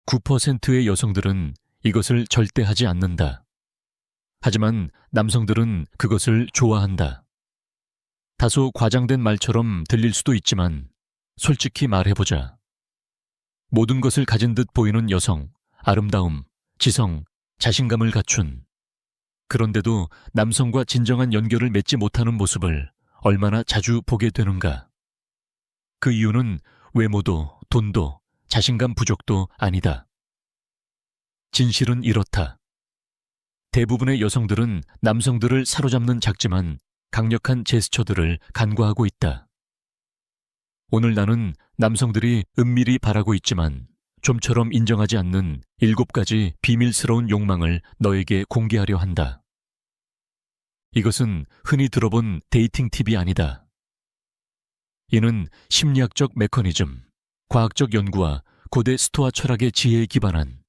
9%의 여성들은 이것을 절대 하지 않는다. 하지만 남성들은 그것을 좋아한다. 다소 과장된 말처럼 들릴 수도 있지만 솔직히 말해보자. 모든 것을 가진 듯 보이는 여성, 아름다움, 지성, 자신감을 갖춘, 그런데도 남성과 진정한 연결을 맺지 못하는 모습을 얼마나 자주 보게 되는가. 그 이유는 외모도 돈도 자신감 부족도 아니다. 진실은 이렇다. 대부분의 여성들은 남성들을 사로잡는 작지만 강력한 제스처들을 간과하고 있다. 오늘 나는 남성들이 은밀히 바라고 있지만 좀처럼 인정하지 않는 7가지 비밀스러운 욕망을 너에게 공개하려 한다. 이것은 흔히 들어본 데이팅 팁이 아니다. 이는 심리학적 메커니즘, 과학적 연구와 고대 스토아 철학의 지혜에 기반한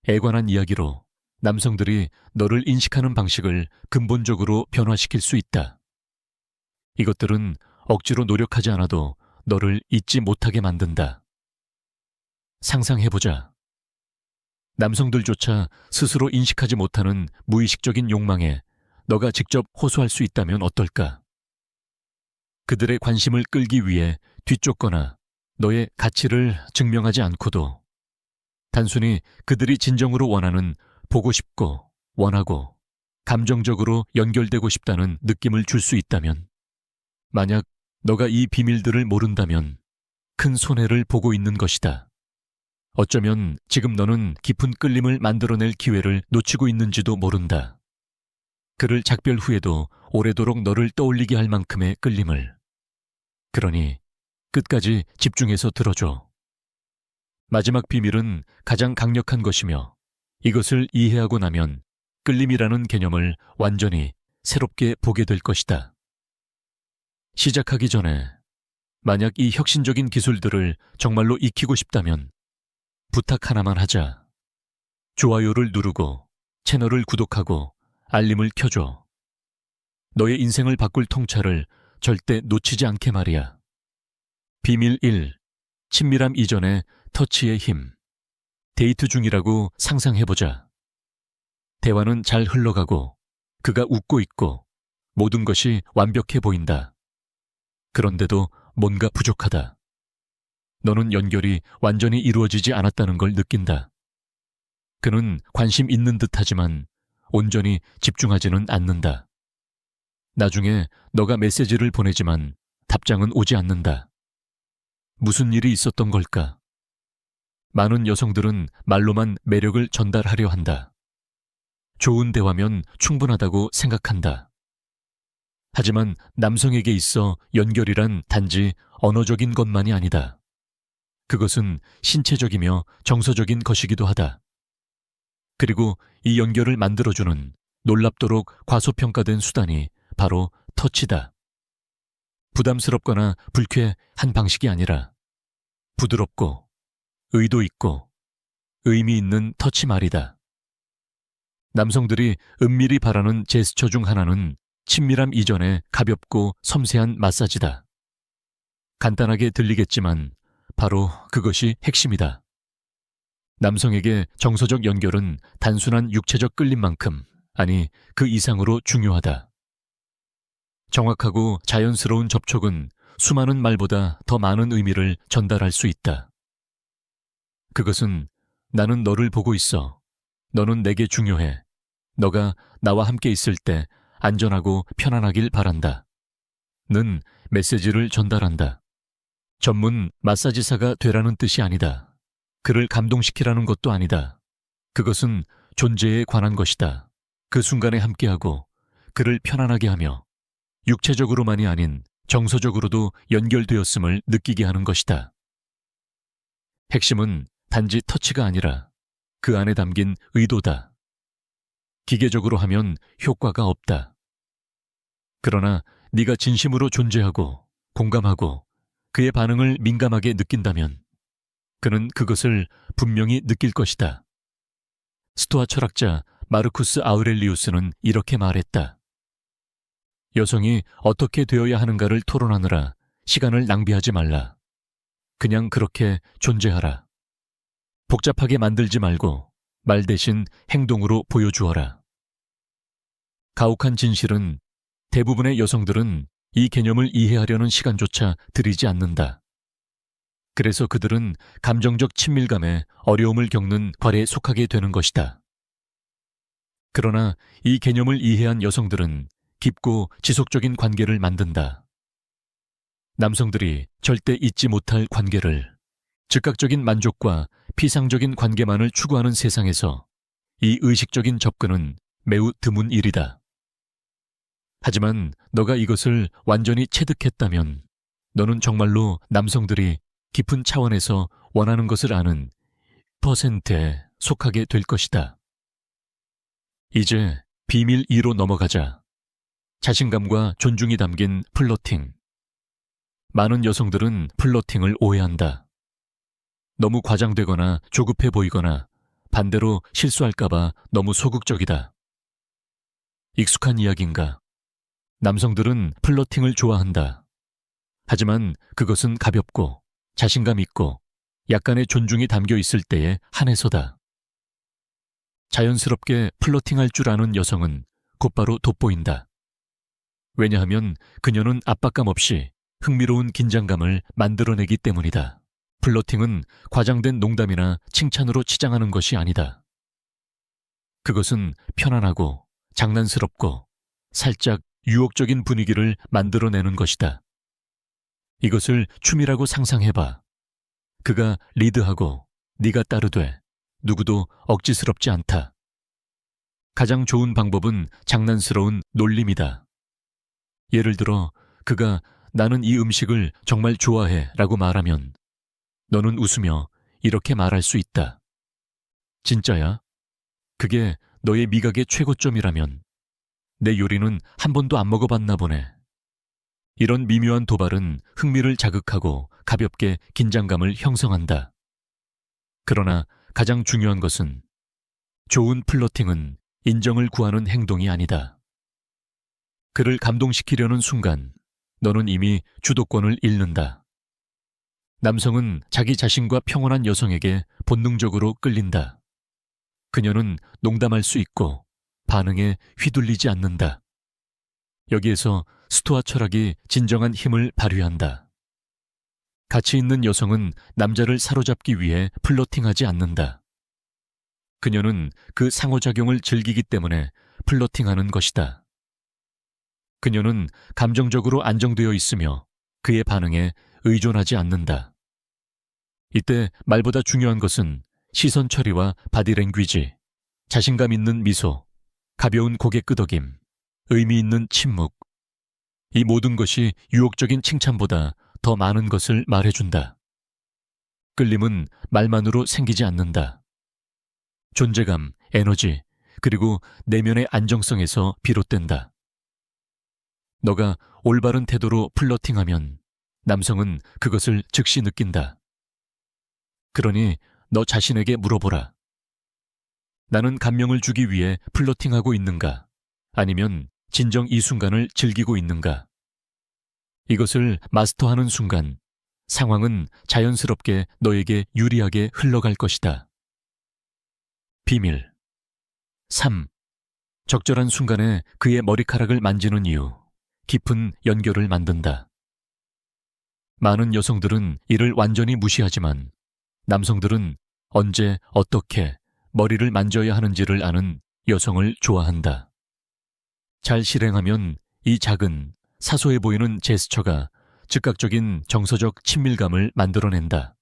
애관한 이야기로 남성들이 너를 인식하는 방식을 근본적으로 변화시킬 수 있다. 이것들은 억지로 노력하지 않아도 너를 잊지 못하게 만든다. 상상해보자. 남성들조차 스스로 인식하지 못하는 무의식적인 욕망에 너가 직접 호소할 수 있다면 어떨까? 그들의 관심을 끌기 위해 뒤쫓거나 너의 가치를 증명하지 않고도 단순히 그들이 진정으로 원하는 보고 싶고 원하고 감정적으로 연결되고 싶다는 느낌을 줄 수 있다면, 만약 너가 이 비밀들을 모른다면 큰 손해를 보고 있는 것이다. 어쩌면 지금 너는 깊은 끌림을 만들어낼 기회를 놓치고 있는지도 모른다. 그를 작별 후에도 오래도록 너를 떠올리게 할 만큼의 끌림을. 그러니 끝까지 집중해서 들어줘. 마지막 비밀은 가장 강력한 것이며 이것을 이해하고 나면 끌림이라는 개념을 완전히 새롭게 보게 될 것이다. 시작하기 전에 만약 이 혁신적인 기술들을 정말로 익히고 싶다면 부탁 하나만 하자. 좋아요를 누르고 채널을 구독하고 알림을 켜줘. 너의 인생을 바꿀 통찰을 절대 놓치지 않게 말이야. 비밀 1. 친밀함 이전의 터치의 힘. 데이트 중이라고 상상해보자. 대화는 잘 흘러가고 그가 웃고 있고 모든 것이 완벽해 보인다. 그런데도 뭔가 부족하다. 너는 연결이 완전히 이루어지지 않았다는 걸 느낀다. 그는 관심 있는 듯하지만 온전히 집중하지는 않는다. 나중에 너가 메시지를 보내지만 답장은 오지 않는다. 무슨 일이 있었던 걸까? 많은 여성들은 말로만 매력을 전달하려 한다. 좋은 대화면 충분하다고 생각한다. 하지만 남성에게 있어 연결이란 단지 언어적인 것만이 아니다. 그것은 신체적이며 정서적인 것이기도 하다. 그리고 이 연결을 만들어주는 놀랍도록 과소평가된 수단이 바로 터치다. 부담스럽거나 불쾌한 방식이 아니라 부드럽고 의도 있고 의미 있는 터치 말이다. 남성들이 은밀히 바라는 제스처 중 하나는 친밀함 이전의 가볍고 섬세한 마사지다. 간단하게 들리겠지만 바로 그것이 핵심이다. 남성에게 정서적 연결은 단순한 육체적 끌림만큼, 아니 그 이상으로 중요하다. 정확하고 자연스러운 접촉은 수많은 말보다 더 많은 의미를 전달할 수 있다. 그것은 나는 너를 보고 있어. 너는 내게 중요해. 너가 나와 함께 있을 때 안전하고 편안하길 바란다. 는 메시지를 전달한다. 전문 마사지사가 되라는 뜻이 아니다. 그를 감동시키라는 것도 아니다. 그것은 존재에 관한 것이다. 그 순간에 함께하고 그를 편안하게 하며 육체적으로만이 아닌 정서적으로도 연결되었음을 느끼게 하는 것이다. 핵심은 단지 터치가 아니라 그 안에 담긴 의도다. 기계적으로 하면 효과가 없다. 그러나 네가 진심으로 존재하고 공감하고 그의 반응을 민감하게 느낀다면 그는 그것을 분명히 느낄 것이다. 스토아 철학자 마르쿠스 아우렐리우스는 이렇게 말했다. 여성이 어떻게 되어야 하는가를 토론하느라 시간을 낭비하지 말라. 그냥 그렇게 존재하라. 복잡하게 만들지 말고 말 대신 행동으로 보여주어라. 가혹한 진실은 대부분의 여성들은 이 개념을 이해하려는 시간조차 들이지 않는다. 그래서 그들은 감정적 친밀감에 어려움을 겪는 괄에 속하게 되는 것이다. 그러나 이 개념을 이해한 여성들은 깊고 지속적인 관계를 만든다. 남성들이 절대 잊지 못할 관계를, 즉각적인 만족과 피상적인 관계만을 추구하는 세상에서 이 의식적인 접근은 매우 드문 일이다. 하지만 너가 이것을 완전히 체득했다면 너는 정말로 남성들이 깊은 차원에서 원하는 것을 아는 퍼센트에 속하게 될 것이다. 이제 비밀 2로 넘어가자. 자신감과 존중이 담긴 플러팅. 많은 여성들은 플러팅을 오해한다. 너무 과장되거나 조급해 보이거나 반대로 실수할까봐 너무 소극적이다. 익숙한 이야기인가? 남성들은 플러팅을 좋아한다. 하지만 그것은 가볍고 자신감 있고 약간의 존중이 담겨 있을 때에 한해서다. 자연스럽게 플러팅할 줄 아는 여성은 곧바로 돋보인다. 왜냐하면 그녀는 압박감 없이 흥미로운 긴장감을 만들어내기 때문이다. 플러팅은 과장된 농담이나 칭찬으로 치장하는 것이 아니다. 그것은 편안하고 장난스럽고 살짝 유혹적인 분위기를 만들어내는 것이다. 이것을 춤이라고 상상해봐. 그가 리드하고 네가 따르되 누구도 억지스럽지 않다. 가장 좋은 방법은 장난스러운 놀림이다. 예를 들어 그가 나는 이 음식을 정말 좋아해 라고 말하면 너는 웃으며 이렇게 말할 수 있다. 진짜야? 그게 너의 미각의 최고점이라면 내 요리는 한 번도 안 먹어봤나 보네. 이런 미묘한 도발은 흥미를 자극하고 가볍게 긴장감을 형성한다. 그러나 가장 중요한 것은 좋은 플러팅은 인정을 구하는 행동이 아니다. 그를 감동시키려는 순간 너는 이미 주도권을 잃는다. 남성은 자기 자신과 평온한 여성에게 본능적으로 끌린다. 그녀는 농담할 수 있고 반응에 휘둘리지 않는다. 여기에서 스토아 철학이 진정한 힘을 발휘한다. 가치 있는 여성은 남자를 사로잡기 위해 플러팅하지 않는다. 그녀는 그 상호작용을 즐기기 때문에 플러팅하는 것이다. 그녀는 감정적으로 안정되어 있으며 그의 반응에 의존하지 않는다. 이때 말보다 중요한 것은 시선 처리와 바디랭귀지, 자신감 있는 미소, 가벼운 고개 끄덕임, 의미 있는 침묵. 이 모든 것이 유혹적인 칭찬보다 더 많은 것을 말해준다. 끌림은 말만으로 생기지 않는다. 존재감, 에너지, 그리고 내면의 안정성에서 비롯된다. 너가 올바른 태도로 플러팅하면 남성은 그것을 즉시 느낀다. 그러니 너 자신에게 물어보라. 나는 감명을 주기 위해 플러팅하고 있는가? 아니면 진정 이 순간을 즐기고 있는가? 이것을 마스터하는 순간 상황은 자연스럽게 너에게 유리하게 흘러갈 것이다. 비밀 3. 적절한 순간에 그의 머리카락을 만지는 이유, 깊은 연결을 만든다. 많은 여성들은 이를 완전히 무시하지만 남성들은 언제 어떻게 머리를 만져야 하는지를 아는 여성을 좋아한다. 잘 실행하면 이 작은 사소해 보이는 제스처가 즉각적인 정서적 친밀감을 만들어낸다.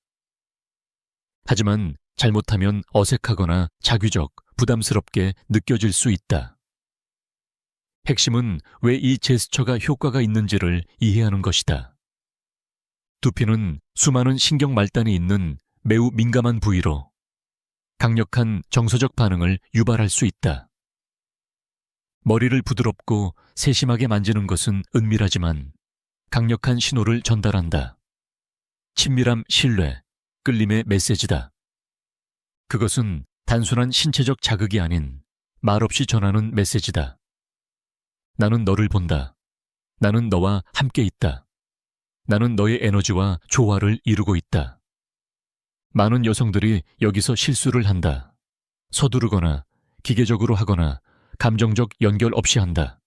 하지만 잘못하면 어색하거나 자규적, 부담스럽게 느껴질 수 있다. 핵심은 왜 이 제스처가 효과가 있는지를 이해하는 것이다. 두피는 수많은 신경 말단이 있는 매우 민감한 부위로 강력한 정서적 반응을 유발할 수 있다. 머리를 부드럽고 세심하게 만지는 것은 은밀하지만 강력한 신호를 전달한다. 친밀함, 신뢰, 끌림의 메시지다. 그것은 단순한 신체적 자극이 아닌 말없이 전하는 메시지다. 나는 너를 본다. 나는 너와 함께 있다. 나는 너의 에너지와 조화를 이루고 있다. 많은 여성들이 여기서 실수를 한다. 서두르거나 기계적으로 하거나 감정적 연결 없이 한다.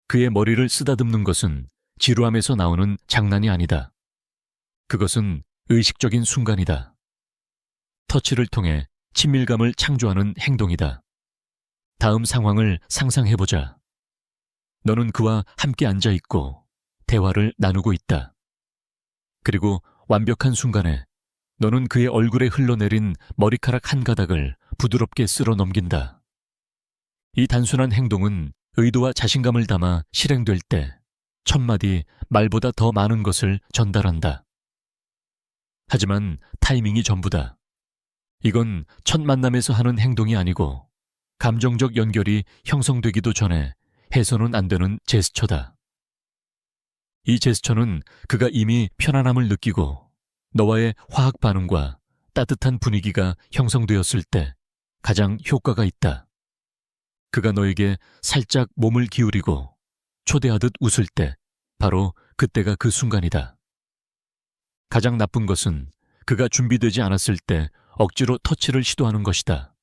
그의 머리를 쓰다듬는 것은 지루함에서 나오는 장난이 아니다. 그것은 의식적인 순간이다. 터치를 통해 친밀감을 창조하는 행동이다. 다음 상황을 상상해보자. 너는 그와 함께 앉아있고 대화를 나누고 있다. 그리고 완벽한 순간에 너는 그의 얼굴에 흘러내린 머리카락 한 가닥을 부드럽게 쓸어 넘긴다. 이 단순한 행동은 의도와 자신감을 담아 실행될 때 첫마디 말보다 더 많은 것을 전달한다. 하지만 타이밍이 전부다. 이건 첫 만남에서 하는 행동이 아니고 감정적 연결이 형성되기도 전에 해서는 안 되는 제스처다. 이 제스처는 그가 이미 편안함을 느끼고 너와의 화학 반응과 따뜻한 분위기가 형성되었을 때 가장 효과가 있다. 그가 너에게 살짝 몸을 기울이고 초대하듯 웃을 때 바로 그때가 그 순간이다. 가장 나쁜 것은 그가 준비되지 않았을 때 억지로 터치를 시도하는 것이다.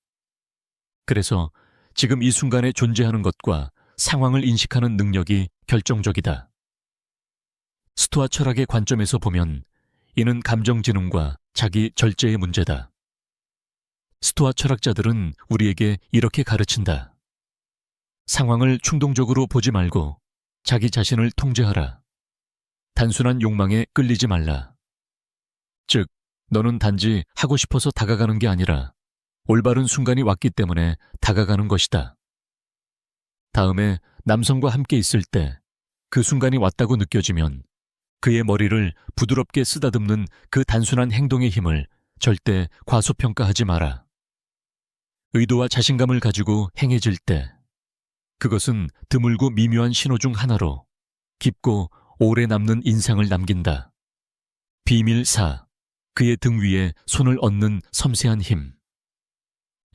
그래서 지금 이 순간에 존재하는 것과 상황을 인식하는 능력이 결정적이다. 스토아 철학의 관점에서 보면 이는 감정지능과 자기 절제의 문제다. 스토아 철학자들은 우리에게 이렇게 가르친다. 상황을 충동적으로 보지 말고 자기 자신을 통제하라. 단순한 욕망에 끌리지 말라. 즉, 너는 단지 하고 싶어서 다가가는 게 아니라 올바른 순간이 왔기 때문에 다가가는 것이다. 다음에 남성과 함께 있을 때 그 순간이 왔다고 느껴지면 그의 머리를 부드럽게 쓰다듬는 그 단순한 행동의 힘을 절대 과소평가하지 마라. 의도와 자신감을 가지고 행해질 때 그것은 드물고 미묘한 신호 중 하나로 깊고 오래 남는 인상을 남긴다. 비밀 4. 그의 등 위에 손을 얹는 섬세한 힘.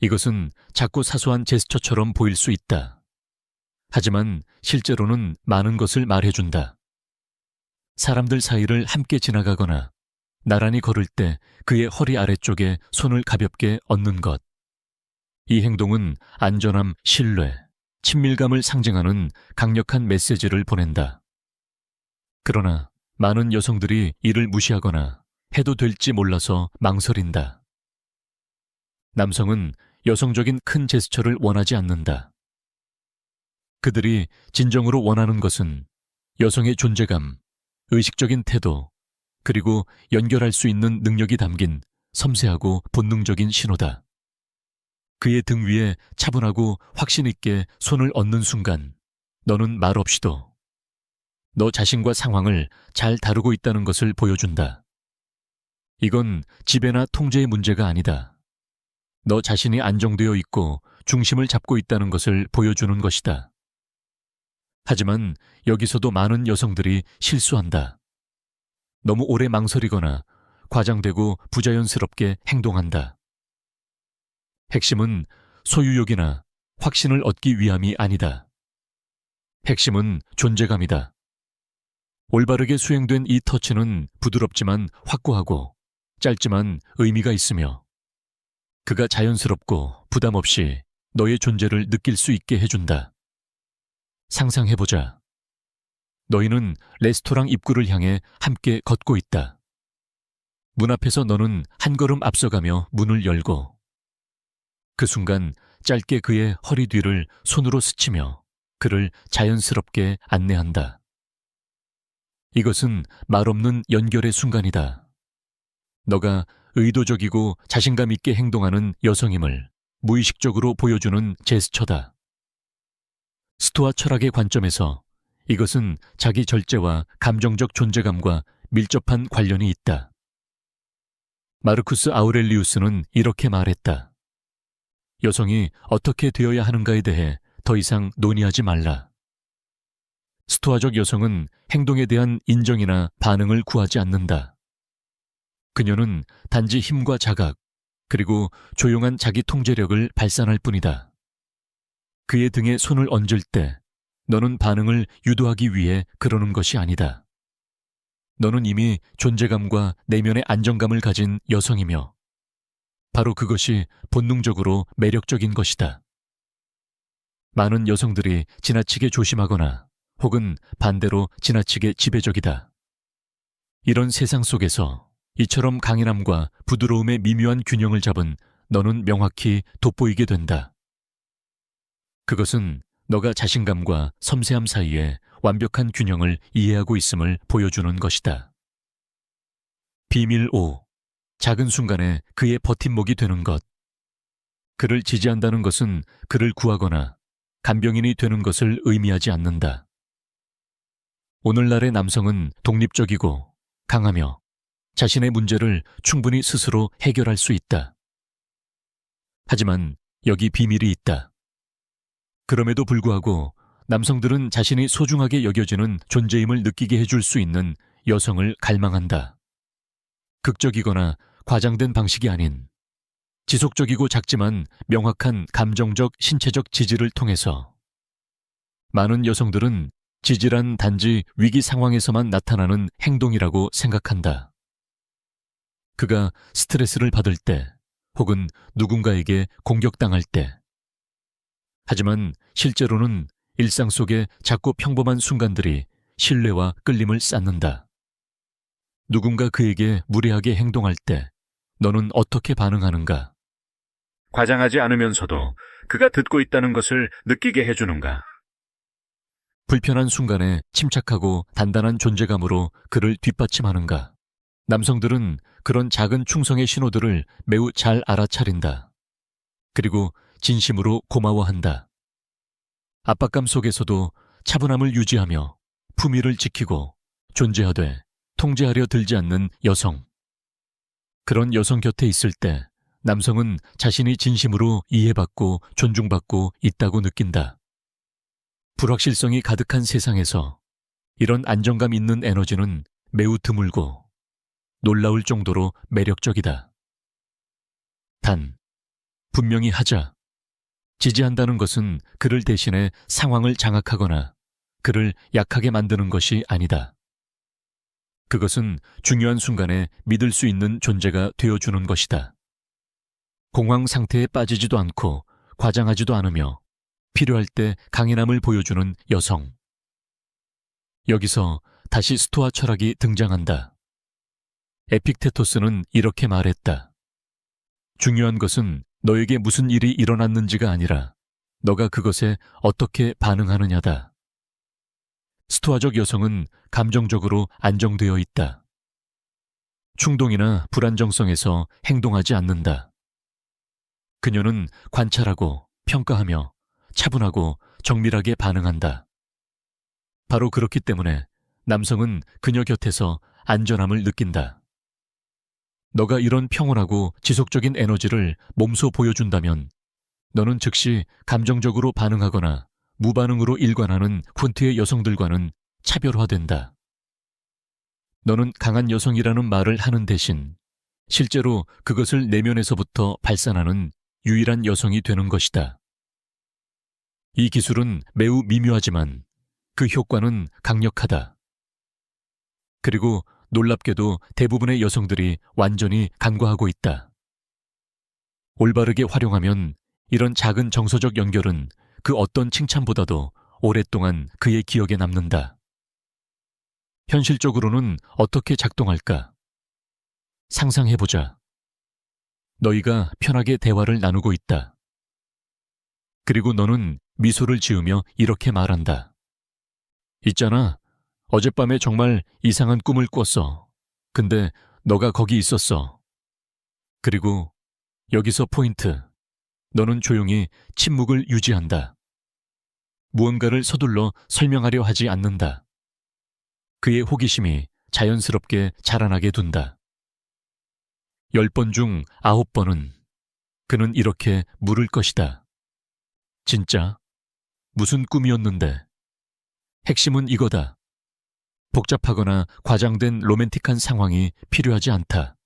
이것은 작고 사소한 제스처처럼 보일 수 있다. 하지만 실제로는 많은 것을 말해준다. 사람들 사이를 함께 지나가거나 나란히 걸을 때 그의 허리 아래쪽에 손을 가볍게 얹는 것. 이 행동은 안전함, 신뢰, 친밀감을 상징하는 강력한 메시지를 보낸다. 그러나 많은 여성들이 이를 무시하거나 해도 될지 몰라서 망설인다. 남성은 여성적인 큰 제스처를 원하지 않는다. 그들이 진정으로 원하는 것은 여성의 존재감, 의식적인 태도, 그리고 연결할 수 있는 능력이 담긴 섬세하고 본능적인 신호다. 그의 등 위에 차분하고 확신 있게 손을 얹는 순간 너는 말없이도 너 자신과 상황을 잘 다루고 있다는 것을 보여준다. 이건 지배나 통제의 문제가 아니다. 너 자신이 안정되어 있고 중심을 잡고 있다는 것을 보여주는 것이다. 하지만 여기서도 많은 여성들이 실수한다. 너무 오래 망설이거나 과장되고 부자연스럽게 행동한다. 핵심은 소유욕이나 확신을 얻기 위함이 아니다. 핵심은 존재감이다. 올바르게 수행된 이 터치는 부드럽지만 확고하고 짧지만 의미가 있으며 그가 자연스럽고 부담 없이 너의 존재를 느낄 수 있게 해준다. 상상해보자. 너희는 레스토랑 입구를 향해 함께 걷고 있다. 문 앞에서 너는 한 걸음 앞서가며 문을 열고 그 순간 짧게 그의 허리 뒤를 손으로 스치며 그를 자연스럽게 안내한다. 이것은 말없는 연결의 순간이다. 너가 의도적이고 자신감 있게 행동하는 여성임을 무의식적으로 보여주는 제스처다. 스토아 철학의 관점에서 이것은 자기 절제와 감정적 존재감과 밀접한 관련이 있다. 마르쿠스 아우렐리우스는 이렇게 말했다. 여성이 어떻게 되어야 하는가에 대해 더 이상 논의하지 말라. 스토아적 여성은 행동에 대한 인정이나 반응을 구하지 않는다. 그녀는 단지 힘과 자각, 그리고 조용한 자기 통제력을 발산할 뿐이다. 그의 등에 손을 얹을 때 너는 반응을 유도하기 위해 그러는 것이 아니다. 너는 이미 존재감과 내면의 안정감을 가진 여성이며 바로 그것이 본능적으로 매력적인 것이다. 많은 여성들이 지나치게 조심하거나 혹은 반대로 지나치게 지배적이다. 이런 세상 속에서 이처럼 강인함과 부드러움의 미묘한 균형을 잡은 너는 명확히 돋보이게 된다. 그것은 너가 자신감과 섬세함 사이에 완벽한 균형을 이해하고 있음을 보여주는 것이다. 비밀 5. 작은 순간에 그의 버팀목이 되는 것. 그를 지지한다는 것은 그를 구하거나 간병인이 되는 것을 의미하지 않는다. 오늘날의 남성은 독립적이고 강하며 자신의 문제를 충분히 스스로 해결할 수 있다. 하지만 여기 비밀이 있다. 그럼에도 불구하고 남성들은 자신이 소중하게 여겨지는 존재임을 느끼게 해줄 수 있는 여성을 갈망한다. 극적이거나 과장된 방식이 아닌 지속적이고 작지만 명확한 감정적, 신체적 지지를 통해서. 많은 여성들은 지지란 단지 위기 상황에서만 나타나는 행동이라고 생각한다. 그가 스트레스를 받을 때 혹은 누군가에게 공격당할 때. 하지만 실제로는 일상 속의 작고 평범한 순간들이 신뢰와 끌림을 쌓는다. 누군가 그에게 무례하게 행동할 때 너는 어떻게 반응하는가? 과장하지 않으면서도 그가 듣고 있다는 것을 느끼게 해주는가? 불편한 순간에 침착하고 단단한 존재감으로 그를 뒷받침하는가? 남성들은 그런 작은 충성의 신호들을 매우 잘 알아차린다. 그리고 진심으로 고마워한다. 압박감 속에서도 차분함을 유지하며 품위를 지키고 존재하되 통제하려 들지 않는 여성. 그런 여성 곁에 있을 때 남성은 자신이 진심으로 이해받고 존중받고 있다고 느낀다. 불확실성이 가득한 세상에서 이런 안정감 있는 에너지는 매우 드물고 놀라울 정도로 매력적이다. 단, 분명히 하자. 지지한다는 것은 그를 대신해 상황을 장악하거나 그를 약하게 만드는 것이 아니다. 그것은 중요한 순간에 믿을 수 있는 존재가 되어주는 것이다. 공황 상태에 빠지지도 않고 과장하지도 않으며 필요할 때 강인함을 보여주는 여성. 여기서 다시 스토아 철학이 등장한다. 에픽테토스는 이렇게 말했다. 중요한 것은 너에게 무슨 일이 일어났는지가 아니라 너가 그것에 어떻게 반응하느냐다. 스토아적 여성은 감정적으로 안정되어 있다. 충동이나 불안정성에서 행동하지 않는다. 그녀는 관찰하고 평가하며 차분하고 정밀하게 반응한다. 바로 그렇기 때문에 남성은 그녀 곁에서 안전함을 느낀다. 너가 이런 평온하고 지속적인 에너지를 몸소 보여준다면 너는 즉시 감정적으로 반응하거나 무반응으로 일관하는 쿤트의 여성들과는 차별화된다. 너는 강한 여성이라는 말을 하는 대신 실제로 그것을 내면에서부터 발산하는 유일한 여성이 되는 것이다. 이 기술은 매우 미묘하지만 그 효과는 강력하다. 그리고 놀랍게도 대부분의 여성들이 완전히 간과하고 있다. 올바르게 활용하면 이런 작은 정서적 연결은 그 어떤 칭찬보다도 오랫동안 그의 기억에 남는다. 현실적으로는 어떻게 작동할까? 상상해보자. 너희가 편하게 대화를 나누고 있다. 그리고 너는 미소를 지으며 이렇게 말한다. 있잖아. 어젯밤에 정말 이상한 꿈을 꿨어. 근데 너가 거기 있었어. 그리고 여기서 포인트. 너는 조용히 침묵을 유지한다. 무언가를 서둘러 설명하려 하지 않는다. 그의 호기심이 자연스럽게 자라나게 둔다. 10번 중 9번은 그는 이렇게 물을 것이다. 진짜? 무슨 꿈이었는데? 핵심은 이거다. 복잡하거나 과장된 로맨틱한 상황이 필요하지 않다.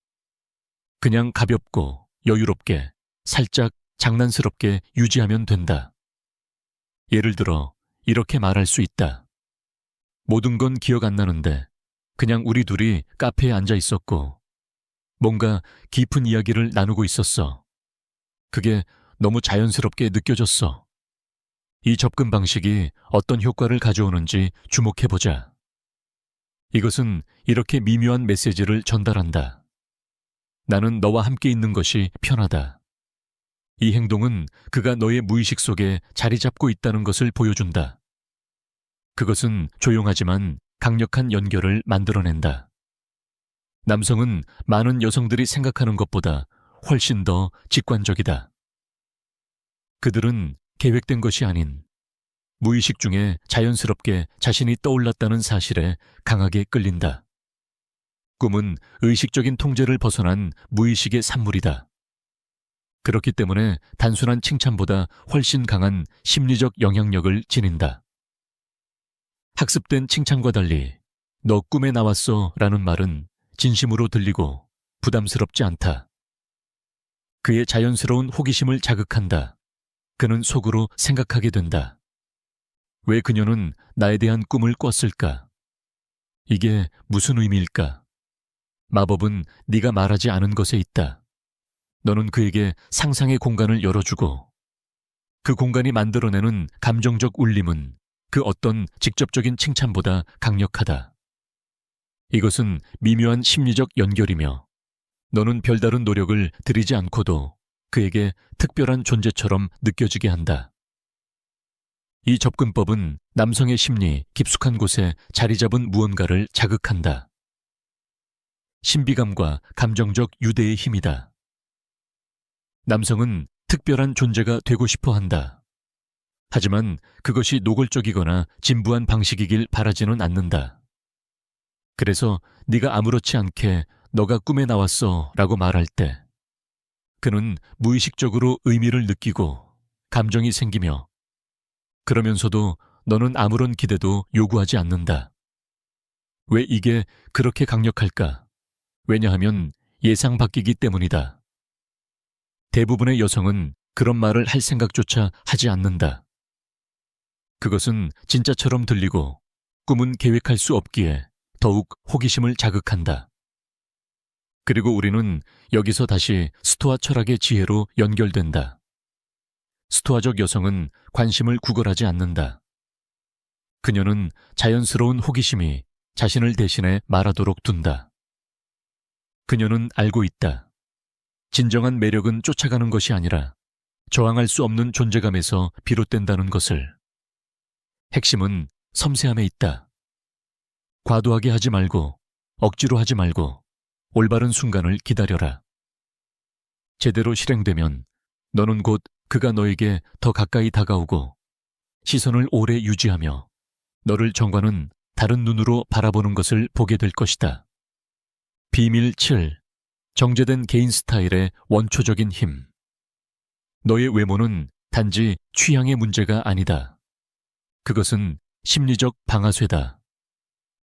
그냥 가볍고 여유롭게 살짝 장난스럽게 유지하면 된다. 예를 들어 이렇게 말할 수 있다. 모든 건 기억 안 나는데 그냥 우리 둘이 카페에 앉아 있었고 뭔가 깊은 이야기를 나누고 있었어. 그게 너무 자연스럽게 느껴졌어. 이 접근 방식이 어떤 효과를 가져오는지 주목해보자. 이것은 이렇게 미묘한 메시지를 전달한다. 나는 너와 함께 있는 것이 편하다. 이 행동은 그가 너의 무의식 속에 자리 잡고 있다는 것을 보여준다. 그것은 조용하지만 강력한 연결을 만들어낸다. 남성은 많은 여성들이 생각하는 것보다 훨씬 더 직관적이다. 그들은 계획된 것이 아닌 무의식 중에 자연스럽게 자신이 떠올랐다는 사실에 강하게 끌린다. 꿈은 의식적인 통제를 벗어난 무의식의 산물이다. 그렇기 때문에 단순한 칭찬보다 훨씬 강한 심리적 영향력을 지닌다. 학습된 칭찬과 달리 너 꿈에 나왔어 라는 말은 진심으로 들리고 부담스럽지 않다. 그의 자연스러운 호기심을 자극한다. 그는 속으로 생각하게 된다. 왜 그녀는 나에 대한 꿈을 꿨을까? 이게 무슨 의미일까? 마법은 네가 말하지 않은 것에 있다. 너는 그에게 상상의 공간을 열어주고 그 공간이 만들어내는 감정적 울림은 그 어떤 직접적인 칭찬보다 강력하다. 이것은 미묘한 심리적 연결이며 너는 별다른 노력을 들이지 않고도 그에게 특별한 존재처럼 느껴지게 한다. 이 접근법은 남성의 심리 깊숙한 곳에 자리 잡은 무언가를 자극한다. 신비감과 감정적 유대의 힘이다. 남성은 특별한 존재가 되고 싶어 한다. 하지만 그것이 노골적이거나 진부한 방식이길 바라지는 않는다. 그래서 네가 아무렇지 않게 너가 꿈에 나왔어 라고 말할 때 그는 무의식적으로 의미를 느끼고 감정이 생기며 그러면서도 너는 아무런 기대도 요구하지 않는다. 왜 이게 그렇게 강력할까? 왜냐하면 예상 바뀌기 때문이다. 대부분의 여성은 그런 말을 할 생각조차 하지 않는다. 그것은 진짜처럼 들리고 꿈은 계획할 수 없기에 더욱 호기심을 자극한다. 그리고 우리는 여기서 다시 스토아 철학의 지혜로 연결된다. 스토아적 여성은 관심을 구걸하지 않는다. 그녀는 자연스러운 호기심이 자신을 대신해 말하도록 둔다. 그녀는 알고 있다. 진정한 매력은 쫓아가는 것이 아니라 저항할 수 없는 존재감에서 비롯된다는 것을. 핵심은 섬세함에 있다. 과도하게 하지 말고 억지로 하지 말고 올바른 순간을 기다려라. 제대로 실행되면 너는 곧 그가 너에게 더 가까이 다가오고 시선을 오래 유지하며 너를 정과는 다른 눈으로 바라보는 것을 보게 될 것이다. 비밀 7. 정제된 개인 스타일의 원초적인 힘. 너의 외모는 단지 취향의 문제가 아니다. 그것은 심리적 방아쇠다.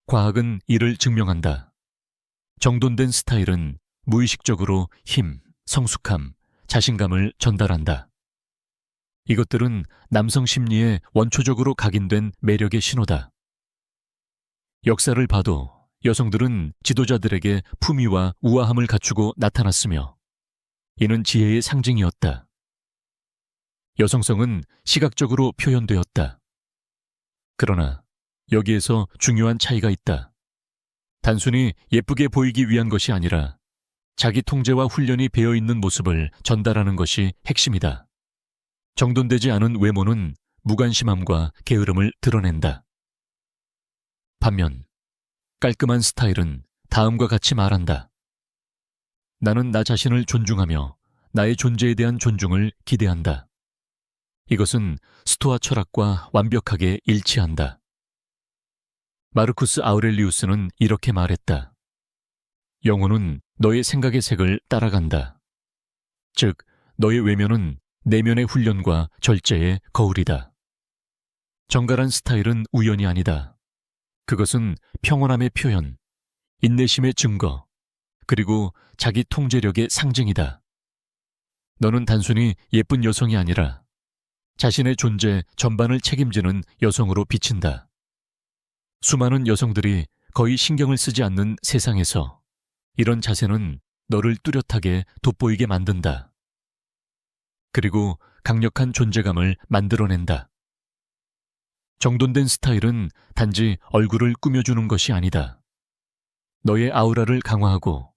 과학은 이를 증명한다. 정돈된 스타일은 무의식적으로 힘, 성숙함, 자신감을 전달한다. 이것들은 남성 심리에 원초적으로 각인된 매력의 신호다. 역사를 봐도 여성들은 지도자들에게 품위와 우아함을 갖추고 나타났으며 이는 지혜의 상징이었다. 여성성은 시각적으로 표현되었다. 그러나 여기에서 중요한 차이가 있다. 단순히 예쁘게 보이기 위한 것이 아니라 자기 통제와 훈련이 배어있는 모습을 전달하는 것이 핵심이다. 정돈되지 않은 외모는 무관심함과 게으름을 드러낸다. 반면 깔끔한 스타일은 다음과 같이 말한다. 나는 나 자신을 존중하며 나의 존재에 대한 존중을 기대한다. 이것은 스토아 철학과 완벽하게 일치한다. 마르쿠스 아우렐리우스는 이렇게 말했다. 영혼은 너의 생각의 색을 따라간다. 즉, 너의 외면은 내면의 훈련과 절제의 거울이다. 정갈한 스타일은 우연이 아니다. 그것은 평온함의 표현, 인내심의 증거, 그리고 자기 통제력의 상징이다. 너는 단순히 예쁜 여성이 아니라 자신의 존재 전반을 책임지는 여성으로 비친다. 수많은 여성들이 거의 신경을 쓰지 않는 세상에서 이런 자세는 너를 뚜렷하게 돋보이게 만든다. 그리고 강력한 존재감을 만들어낸다. 정돈된 스타일은 단지 얼굴을 꾸며주는 것이 아니다. 너의 아우라를 강화하고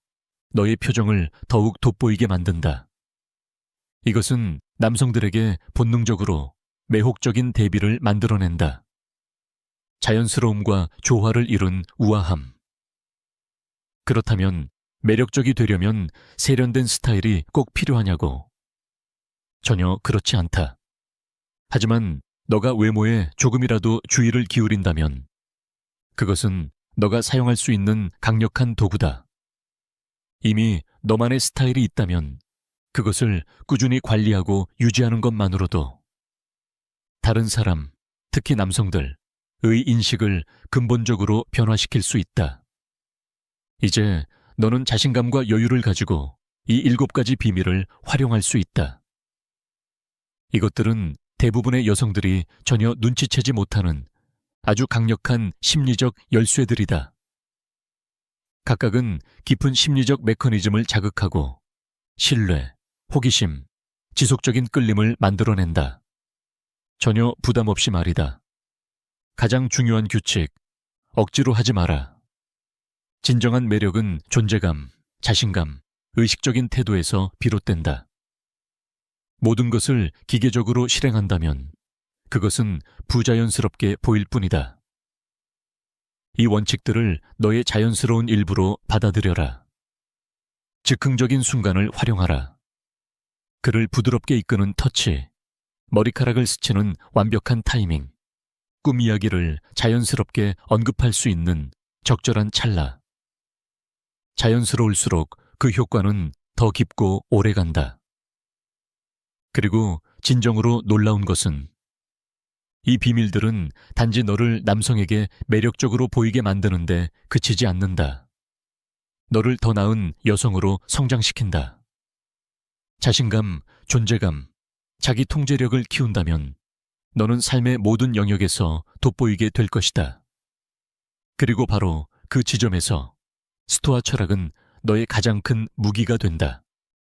너의 표정을 더욱 돋보이게 만든다. 이것은 남성들에게 본능적으로 매혹적인 대비를 만들어낸다. 자연스러움과 조화를 이룬 우아함. 그렇다면 매력적이 되려면 세련된 스타일이 꼭 필요하냐고? 전혀 그렇지 않다. 하지만 너가 외모에 조금이라도 주의를 기울인다면 그것은 너가 사용할 수 있는 강력한 도구다. 이미 너만의 스타일이 있다면 그것을 꾸준히 관리하고 유지하는 것만으로도 다른 사람, 특히 남성들의 인식을 근본적으로 변화시킬 수 있다. 이제 너는 자신감과 여유를 가지고 이 7가지 비밀을 활용할 수 있다. 이것들은 대부분의 여성들이 전혀 눈치채지 못하는 아주 강력한 심리적 열쇠들이다. 각각은 깊은 심리적 메커니즘을 자극하고 신뢰, 호기심, 지속적인 끌림을 만들어낸다. 전혀 부담 없이 말이다. 가장 중요한 규칙, 억지로 하지 마라. 진정한 매력은 존재감, 자신감, 의식적인 태도에서 비롯된다. 모든 것을 기계적으로 실행한다면 그것은 부자연스럽게 보일 뿐이다. 이 원칙들을 너의 자연스러운 일부로 받아들여라. 즉흥적인 순간을 활용하라. 그를 부드럽게 이끄는 터치, 머리카락을 스치는 완벽한 타이밍, 꿈 이야기를 자연스럽게 언급할 수 있는 적절한 찰나. 자연스러울수록 그 효과는 더 깊고 오래간다. 그리고 진정으로 놀라운 것은 이 비밀들은 단지 너를 남성에게 매력적으로 보이게 만드는데 그치지 않는다. 너를 더 나은 여성으로 성장시킨다. 자신감, 존재감, 자기 통제력을 키운다면 너는 삶의 모든 영역에서 돋보이게 될 것이다. 그리고 바로 그 지점에서 스토아 철학은 너의 가장 큰 무기가 된다.